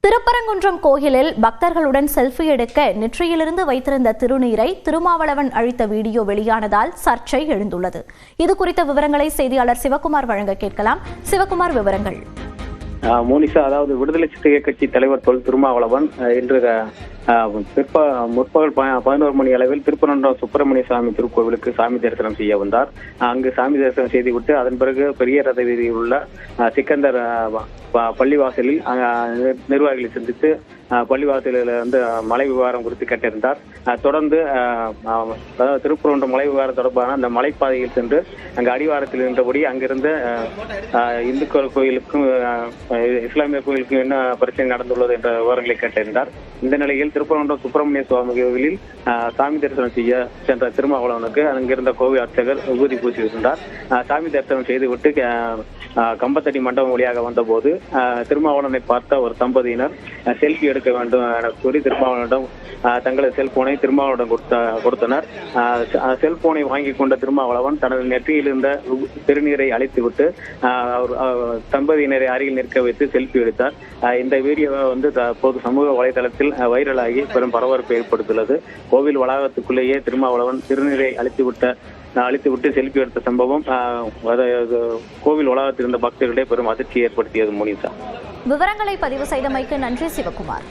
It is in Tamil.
திருப்பரங்குன்றம் கோயிலில் பக்தர்களுடன் செல்ஃபி எடுக்க நெற்றியிலிருந்து வைத்திருந்த திருநீரை திருமாவளவன் அழித்த வீடியோ வெளியானதால் சர்ச்சை எழுந்துள்ளது. இது குறித்த விவரங்களை செய்தியாளர் சிவகுமார் வழங்க கேட்கலாம். சிவகுமார், விவரங்கள். மோனிஷா, அதாவது விடுதலை சிறுத்தைகள் கட்சி தலைவர் தொல் திருமாவளவன் இன்று முற்பகல் 11 மணி அளவில் திருப்பரங்குன்றம் சுப்பிரமணிய சாமி திருக்கோவிலுக்கு சாமி தரிசனம் செய்ய வந்தார். அங்கு சாமி தரிசனம் செய்துவிட்டு அதன் பிறகு பெரிய ரத வீதியில் உள்ள சிக்கந்தர் பள்ளிவாசலில் நிர்வாகிகளை சந்தித்து பள்ளிவாசலில் வந்து மலை விவகாரம் குறித்து கேட்டிருந்தார். தொடர்ந்து திருப்பரங்குன்றம் மலை விவகாரம் தொடர்பான அந்த மலைப்பாதையில் சென்று அங்கு அடிவாரத்தில் இருந்தபடி அங்கிருந்து இந்துக்கள் கோயிலுக்கும் இஸ்லாமிய கோயிலுக்கும் என்ன பிரச்சனை நடந்துள்ளது என்ற விவரங்களை கேட்டிருந்தார். இந்த நிலையில் திருப்பரங்குன்றம் சுப்பிரமணிய சுவாமி கோவிலில் சாமி தரிசனம் செய்ய சென்ற திருமாவளவனுக்கு அங்கிருந்த கோவில் அர்ச்சகர் விபூதி பூசியிருந்தார். சாமி தரிசனம் செய்துவிட்டு கம்பத்தடி மண்டபம் வழியாக வந்தபோது திருமாவளவனை பார்த்த ஒரு தம்பதியினர் செல்ஃபி எடுக்க வேண்டும் என கூறி திருமாவளவனிடம் தங்களது செல்போனை திருமாவளவனிடம் கொடுத்தனர். செல்போனை வாங்கி கொண்ட திருமாவளவன் தனது நெற்றியில் இருந்த திருநீரை அழித்துவிட்டு தம்பதியினரை அருகில் நிற்க வைத்து செல்ஃபி எடுத்தார். இந்த வீடியோவை வந்து தற்போது சமூக வலைதளத்தில் வைரலாகி பெரும் பரபரப்பை ஏற்படுத்தியுள்ளது. கோவில் வளாகத்துக்குள்ளேயே திருமாவளவன் திருநீரை அழித்துவிட்டு செல்ஃபி எடுத்த சம்பவம் கோவில் வளாகத்தில் இருந்த பக்தர்களிடையே பெரும் அதிர்ச்சியை ஏற்படுத்தியது. மோனிஷா, விவரங்களை பதிவு செய்தமைக்கு நன்றி சிவகுமார்.